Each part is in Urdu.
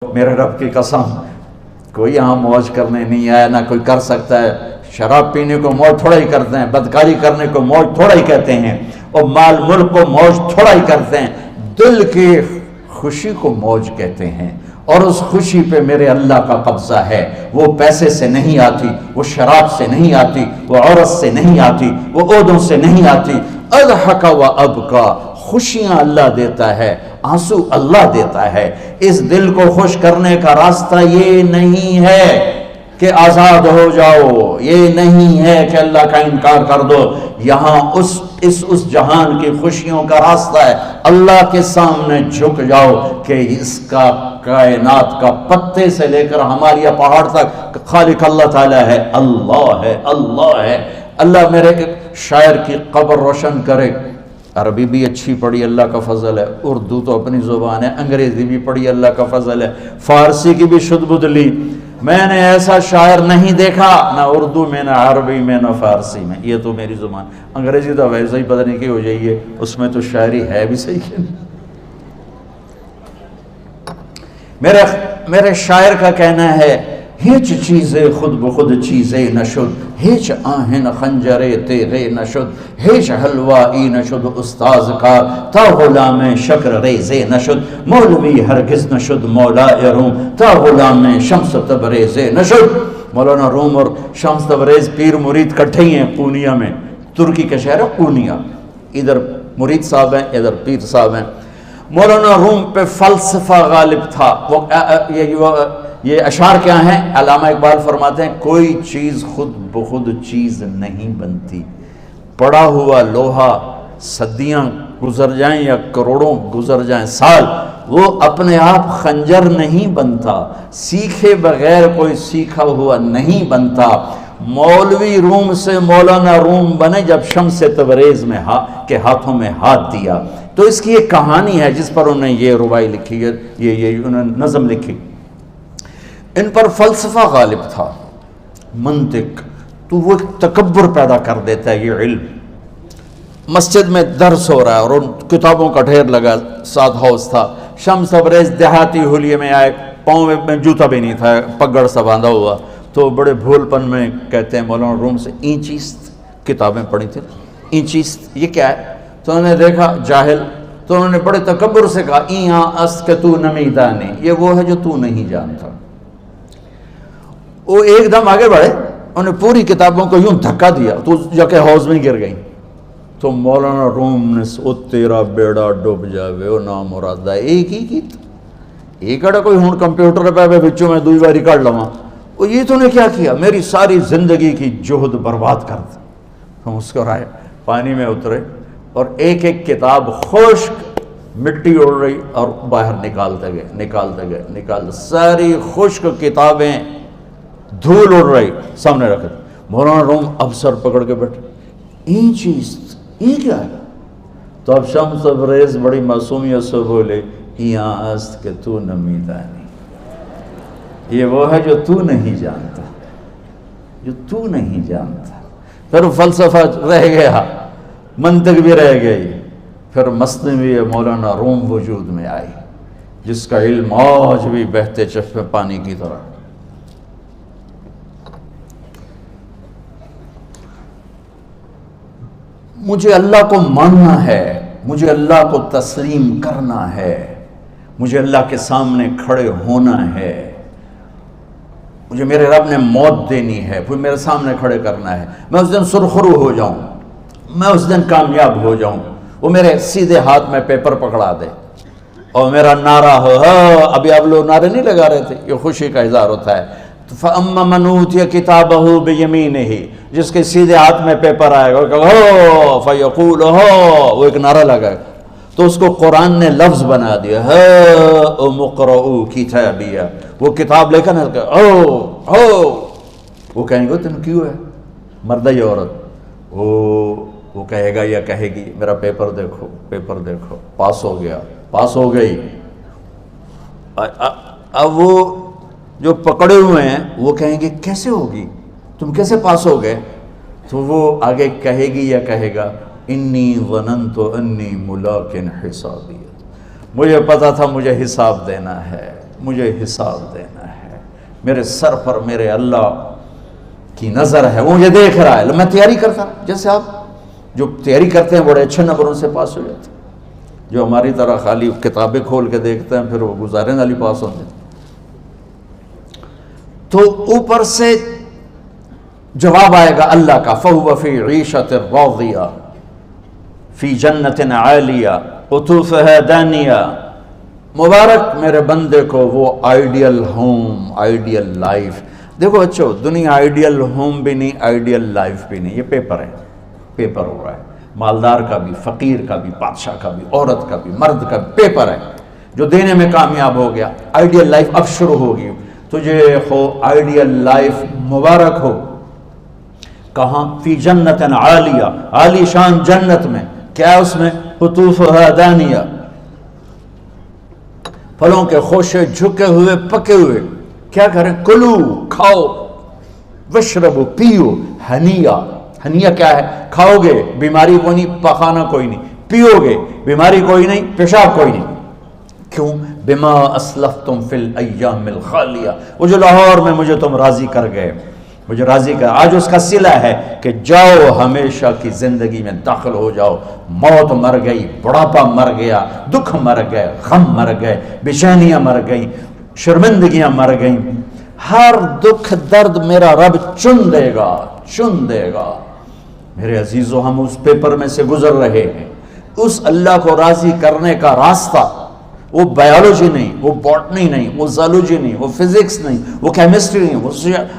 میرے رب کی قسم کوئی یہاں موج کرنے نہیں آیا، نہ کوئی کر سکتا ہے۔ شراب پینے کو موج تھوڑا ہی کرتے ہیں، بدکاری کرنے کو موج تھوڑا ہی کہتے ہیں، اور مال ملک کو موج تھوڑا ہی کرتے ہیں، دل کی خوشی کو موج کہتے ہیں۔ اور اس خوشی پہ میرے اللہ کا قبضہ ہے، وہ پیسے سے نہیں آتی، وہ شراب سے نہیں آتی، وہ عورت سے نہیں آتی، وہ عہدوں سے نہیں آتی۔ اضحک و ابکا، خوشیاں اللہ دیتا ہے، آنسو اللہ دیتا ہے۔ اس دل کو خوش کرنے کا راستہ یہ نہیں ہے کہ آزاد ہو جاؤ، یہ نہیں ہے کہ اللہ کا انکار کر دو۔ یہاں اس جہان کی خوشیوں کا راستہ ہے، اللہ کے سامنے جھک جاؤ کہ اس کا کائنات کا پتے سے لے کر ہمارے پہاڑ تک خالق اللہ تعالیٰ ہے، اللہ ہے، اللہ ہے۔ اللہ میرے شاعر کی قبر روشن کرے۔ عربی بھی اچھی پڑھی، اللہ کا فضل ہے، اردو تو اپنی زبان ہے، انگریزی بھی پڑھی، اللہ کا فضل ہے، فارسی کی بھی شد بد لی۔ میں نے ایسا شاعر نہیں دیکھا، نہ اردو میں، نہ عربی میں، نہ فارسی میں، یہ تو میری زبان۔ انگریزی تو ویسے ہی پتہ نہیں کی ہو جائیے، اس میں تو شاعری ہے بھی صحیح ہے۔ میرے شاعر کا کہنا ہے، ہیچ چیزیں خود بخود چیزیں نشد، ہیچ آہن خنجرے تیغے نشد، ہیچ حلوائی نشد استاذ کا، تا غلام شکر ریزے نشد، مولوی ہرگز نشد مولا روم، تا غلام شمس تبریز نشد۔ مولانا روم اور شمس تبریز پیر مرید کٹھے ہی ہیں پونیا میں، ترکی کا شہر ہے پونیا، ادھر مرید صاحب ہیں، ادھر پیر صاحب ہیں۔ مولانا روم پہ فلسفہ غالب تھا۔ یہ اشعار کیا ہیں؟ علامہ اقبال فرماتے ہیں، کوئی چیز خود بخود چیز نہیں بنتی، پڑا ہوا لوہا صدیاں گزر جائیں یا کروڑوں گزر جائیں سال، وہ اپنے آپ خنجر نہیں بنتا، سیکھے بغیر کوئی سیکھا ہوا نہیں بنتا۔ مولوی روم سے مولانا روم بنے جب شمس تبریز میں کے ہاتھوں میں ہاتھ دیا۔ تو اس کی ایک کہانی ہے جس پر انہوں نے یہ ربائی لکھی ہے، یہ انہوں نے نظم لکھی۔ ان پر فلسفہ غالب تھا، منطق، تو وہ تکبر پیدا کر دیتا ہے یہ علم۔ مسجد میں درس ہو رہا ہے اور ان کتابوں کا ڈھیر لگا، ساتھ ہاؤس تھا۔ شمس تبریز دیہاتی حلیے میں آئے، پاؤں میں جوتا بھی نہیں تھا، پگڑ سا باندھا ہوا، تو بڑے بھول پن میں کہتے ہیں مولانا روم سے، اینچیست کتابیں پڑھی تھیں، اینچیست یہ کیا ہے؟ تو انہوں نے دیکھا جاہل، تو انہوں نے بڑے تکبر سے کہا، ایہاں اس کہ تو نمیدانی، یہ وہ ہے جو تو نہیں جانتا۔ وہ ایک دم آگے بڑھے، انہوں نے پوری کتابوں کو یوں دھکا دیا تو جا کے حوض میں گر گئی۔ تو مولانا روم نے او تیرا بیڑا ڈوب جاوے او نام مرادہ، ایک ہی کی ایک اڑا کوئی ہون کمپیوٹر پہ بچوں میں دوئی باری کر لواں، وہ یہ تو نے کیا کیا، میری ساری زندگی کی جہد برباد کر دی۔ ہم مسکرائے، پانی میں اترے اور ایک ایک کتاب خشک مٹی اڑ رہی اور باہر نکالتے گئے، ساری خشک کتابیں دھول اڑ رہی سامنے رکھے۔ مولانا روم اب سر پکڑ کے بیٹھے، این چیز یہ کیا ہے؟ تو اب شمس تبریز بڑی معصومیت سے بولے، یہاں است کہ تو نمیدانی، یہ وہ ہے جو تو نہیں جانتا، جو تو نہیں جانتا۔ پھر فلسفہ رہ گیا، منطق بھی رہ گئی، پھر مثنوی مولانا روم وجود میں آئی، جس کا علم آج بھی بہتے چشمے پانی کی طرح۔ مجھے اللہ کو ماننا ہے، مجھے اللہ کو تسلیم کرنا ہے، مجھے اللہ کے سامنے کھڑے ہونا ہے، مجھے میرے رب نے موت دینی ہے، پھر میرے سامنے کھڑے کرنا ہے، میں اس دن سرخرو ہو جاؤں، میں اس دن کامیاب ہو جاؤں، وہ میرے سیدھے ہاتھ میں پیپر پکڑا دے اور میرا نعرہ ہو، ابھی آپ لوگ نعرے نہیں لگا رہے تھے، یہ خوشی کا اظہار ہوتا ہے۔ فَأَمَّا مَنْ أُوتِيَ كِتَابَهُ بِيَمِينِهِ، جس کے سیدھے ہاتھ میں پیپر آئے گا، فَيَقُولُ وہ ایک نعرہ لگائے گا، تو اس کو قرآن نے لفظ بنا دیا، هَاؤْمُ اقْرَءُوا كِتَابِيَهْ، وہ کتاب لے کر وہ کہیں گے تم کیوں ہے، مرد یا عورت، وہ کہے گا یا کہے گی، میرا پیپر دیکھو، پیپر دیکھو، پاس ہو گیا، پاس ہو گئی۔ اب وہ جو پکڑے ہوئے ہیں وہ کہیں گے کیسے ہوگی، تم کیسے پاس ہو گئے؟ تو وہ آگے کہے گی یا کہے گا، انی ظننت انی ملاق حسابی، مجھے پتا تھا مجھے حساب دینا ہے، مجھے حساب دینا ہے، میرے سر پر میرے اللہ کی نظر ہے، وہ مجھے دیکھ رہا ہے۔ میں تیاری کرتا ہوں، جیسے آپ جو تیاری کرتے ہیں بڑے اچھے نمبروں سے پاس ہو جاتے ہیں، جو ہماری طرح خالی کتابیں کھول کے دیکھتے ہیں پھر وہ گزارے والی پاس ہوتے ہیں۔ تو اوپر سے جواب آئے گا اللہ کا، فَهُوَ فِي عِيشَةٍ رَاضِيَةٍ فِي جَنَّةٍ عَالِيَةٍ قُطُوفُهَا دَانِيَةٌ۔ مبارک میرے بندے کو وہ آئیڈیل ہوم، آئیڈیل لائف۔ دیکھو بچو، دنیا آئیڈیل ہوم بھی نہیں، آئیڈیل لائف بھی نہیں، یہ پیپر ہے، پیپر ہو رہا ہے، مالدار کا بھی، فقیر کا بھی، بادشاہ کا بھی، عورت کا بھی، مرد کا بھی پیپر ہے۔ جو دینے میں کامیاب ہو گیا، آئیڈیل لائف اب شروع ہوگی۔ تجھے ہو آئیڈیل لائف مبارک ہو۔ کہاں؟ فی جنت عالیہ، عالی شان جنت میں، کیا اس میں؟ قطوفها دانیہ، پھلوں کے خوشے جھکے ہوئے پکے ہوئے۔ کیا کریں؟ کلو، کھاؤ، وشربو، پیو، ہنیا۔ ہنیا کیا ہے؟ کھاؤ گے بیماری کوئی نہیں، پخانا کوئی نہیں، پیو گے بیماری کوئی نہیں، پیشاب کوئی نہیں۔ کیوں؟ بما اسلفتم فی الایام الخالیہ، وہ جو لاہور میں مجھے تم راضی کر گئے، مجھے راضی کر، آج اس کا صلہ ہے کہ جاؤ ہمیشہ کی زندگی میں داخل ہو جاؤ۔ موت مر گئی، بڑھاپا مر گیا، دکھ مر گئے، غم مر گئے، بے چینیاں مر گئیں، شرمندگیاں مر گئیں۔ ہر دکھ درد میرا رب چن دے گا، چن دے گا۔ میرے عزیزو، ہم اس پیپر میں سے گزر رہے ہیں۔ اس اللہ کو راضی کرنے کا راستہ، وہ بایولوجی نہیں، وہ باٹنی نہیں، وہ زالوجی نہیں، وہ فزکس نہیں، وہ کیمسٹری نہیں،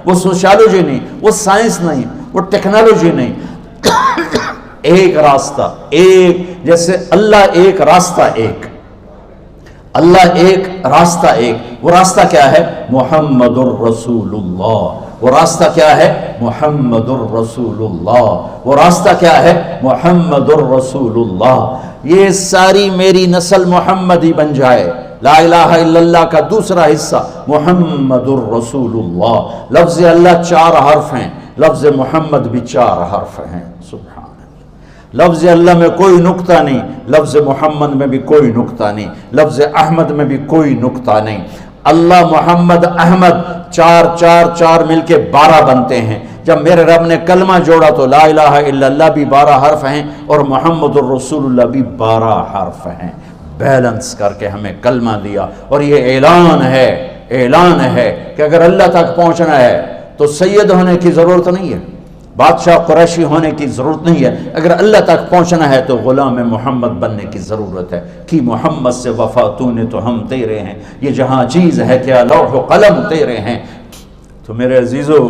وہ سوشیالوجی نہیں، وہ سائنس نہیں، وہ ٹیکنالوجی نہیں۔ ایک راستہ، ایک، جیسے اللہ ایک، راستہ ایک، اللہ ایک، راستہ ایک۔ وہ راستہ کیا ہے؟ محمد الرسول اللہ۔ وہ راستہ کیا ہے؟ محمد الرسول اللہ۔ وہ راستہ کیا ہے؟ محمد الرسول اللہ۔ یہ ساری میری نسل محمدی بن جائے۔ لا الہ الا اللہ کا دوسرا حصہ محمد الرسول اللہ۔ لفظ اللہ 4 حرف ہیں، لفظ محمد بھی 4 حرف ہیں۔ سبحان اللہ۔ لفظ اللہ میں کوئی نقطہ نہیں، لفظ محمد میں بھی کوئی نقطہ نہیں، لفظ احمد میں بھی کوئی نقطہ نہیں۔ اللہ، محمد، احمد، 4 4 4 مل کے 12 بنتے ہیں۔ جب میرے رب نے کلمہ جوڑا تو لا الہ الا اللہ بھی 12 حرف ہیں اور محمد الرسول اللہ بھی 12 حرف ہیں۔ بیلنس کر کے ہمیں کلمہ دیا، اور یہ اعلان ہے، اعلان ہے کہ اگر اللہ تک پہنچنا ہے تو سید ہونے کی ضرورت نہیں ہے، بادشاہ قریشی ہونے کی ضرورت نہیں ہے۔ اگر اللہ تک پہنچنا ہے تو غلام محمد بننے کی ضرورت ہے۔ کہ محمد سے وفا تو نے تو ہم تیرے ہیں، یہ جہاں چیز ہے کیا لوح و قلم تیرے ہیں۔ تو میرے عزیزو،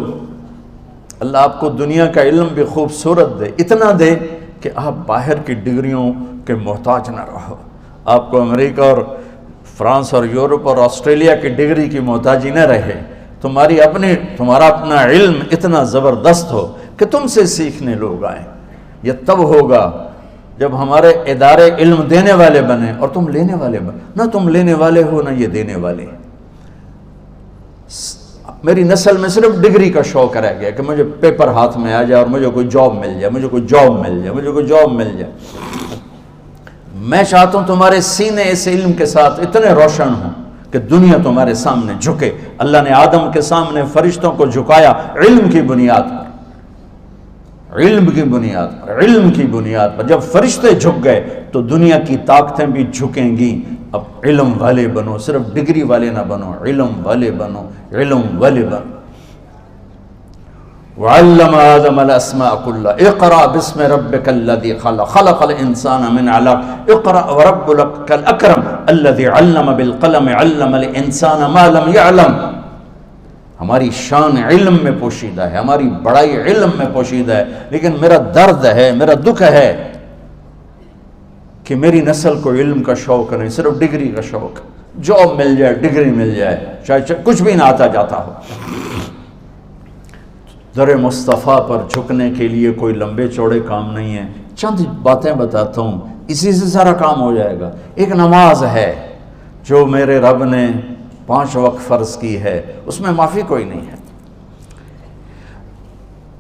اللہ آپ کو دنیا کا علم بھی خوبصورت دے، اتنا دے کہ آپ باہر کی ڈگریوں کے محتاج نہ رہو، آپ کو امریکہ اور فرانس اور یورپ اور آسٹریلیا کی ڈگری کی محتاجی نہ رہے، تمہارا اپنا علم اتنا زبردست ہو کہ تم سے سیکھنے لوگ آئیں۔ یہ تب ہوگا جب ہمارے ادارے علم دینے والے بنے اور تم لینے والے بنے، نہ تم لینے والے ہو نہ یہ دینے والے۔ میری نسل میں صرف ڈگری کا شوق رہ گیا کہ مجھے پیپر ہاتھ میں آ جائے اور مجھے کوئی جاب مل جائے، مجھے کوئی جاب مل جائے، مجھے کوئی جاب مل جائے۔ میں چاہتا ہوں تمہارے سینے اس علم کے ساتھ اتنے روشن ہوں کہ دنیا تمہارے سامنے جھکے۔ اللہ نے آدم کے سامنے فرشتوں کو جھکایا علم کی بنیاد پر، علم کی بنیاد پر، علم کی بنیاد پر۔ جب فرشتے جھک گئے تو دنیا کی طاقتیں بھی جھکیں گی۔ اب علم والے بنو، صرف ڈگری والے نہ بنو، علم والے بنو، علم والے بنو۔ وعلم آدم الاسماء كلها اقرأ باسم ربك الذي خلق خلق الانسان من علق اقرأ وربك الاكرم الذي علم بالقلم علم الانسان ما لم يعلم۔ ہماری شان علم میں پوشیدہ ہے، ہماری بڑائی علم میں پوشیدہ ہے، لیکن میرا درد ہے، میرا دکھ ہے کہ میری نسل کو علم کا شوق نہیں، صرف ڈگری کا شوق۔ جاب مل جائے، ڈگری مل جائے، چاہے کچھ بھی نہ آتا جاتا ہو۔ در مصطفیٰ پر جھکنے کے لیے کوئی لمبے چوڑے کام نہیں ہیں، چند باتیں بتاتا ہوں، اسی سے سارا کام ہو جائے گا۔ ایک نماز ہے جو میرے رب نے 5 وقت فرض کی ہے، اس میں معافی کوئی نہیں ہے۔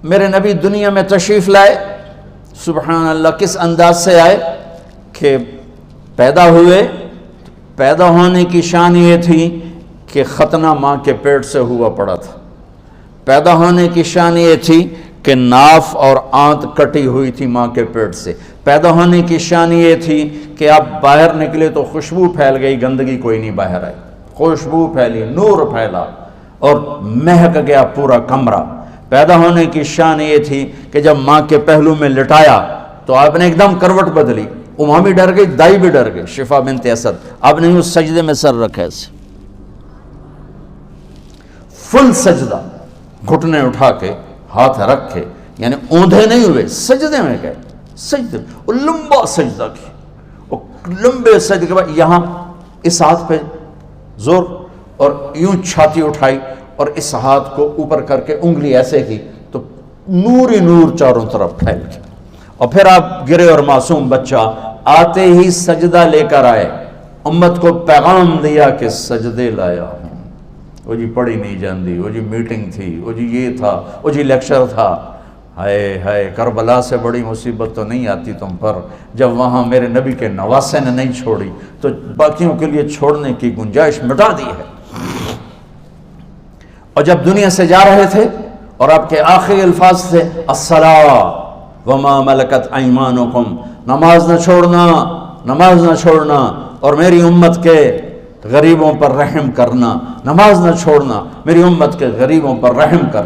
میرے نبی دنیا میں تشریف لائے، سبحان اللہ، کس انداز سے آئے کہ پیدا ہوئے، پیدا ہونے کی شان یہ تھی کہ ختنہ ماں کے پیٹ سے ہوا پڑا تھا. پیدا ہونے کی شان یہ تھی کہ ناف اور آنت کٹی ہوئی تھی ماں کے پیٹ سے. پیدا ہونے کی شان یہ تھی کہ آپ باہر نکلے تو خوشبو پھیل گئی, گندگی کوئی نہیں باہر آئی, خوشبو پھیلی, نور پھیلا اور مہک گیا پورا کمرہ. پیدا ہونے کی شان یہ تھی کہ جب ماں کے پہلو میں لٹایا تو آپ نے ایک دم کروٹ بدلی. ماں بھی ڈر گئی, دائی بھی ڈر گئی, شفا بنت اسد. آپ نے اس سجدے میں سر رکھا ایسے فل سجدہ, گھٹنے اٹھا کے ہاتھ رکھ کے, یعنی اوندھے نہیں ہوئے, سجدے میں گئے. سجدے اور لمبا سجدہ کی, اور لمبے سجدے کے بعد یہاں اس ہاتھ پہ زور اور یوں چھاتی اٹھائی اور اس ہاتھ کو اوپر کر کے انگلی ایسے کی تو نور ہی نور چاروں طرف پھیل گیا. اور پھر آپ گرے اور معصوم بچہ آتے ہی سجدہ لے کر آئے, امت کو پیغام دیا کہ سجدے لایا ہوں. وہ جی پڑھی نہیں جاندی, وہ جی میٹنگ تھی, وہ جی یہ تھا, وہ جی لیکچر تھا. ہائے ہائے, کربلا سے بڑی مصیبت تو نہیں آتی تم پر جب وہاں میرے نبی کے نواسے نے نہیں چھوڑی تو باقیوں کے لیے چھوڑنے کی گنجائش مٹا دی ہے. اور جب دنیا سے جا رہے تھے اور آپ کے آخری الفاظ تھے الصلاۃ وما ملکت ایمانکم, نماز نہ چھوڑنا, نماز نہ چھوڑنا, اور میری امت کے غریبوں پر رحم کرنا, نماز نہ چھوڑنا, میری امت کے غریبوں پر رحم کر.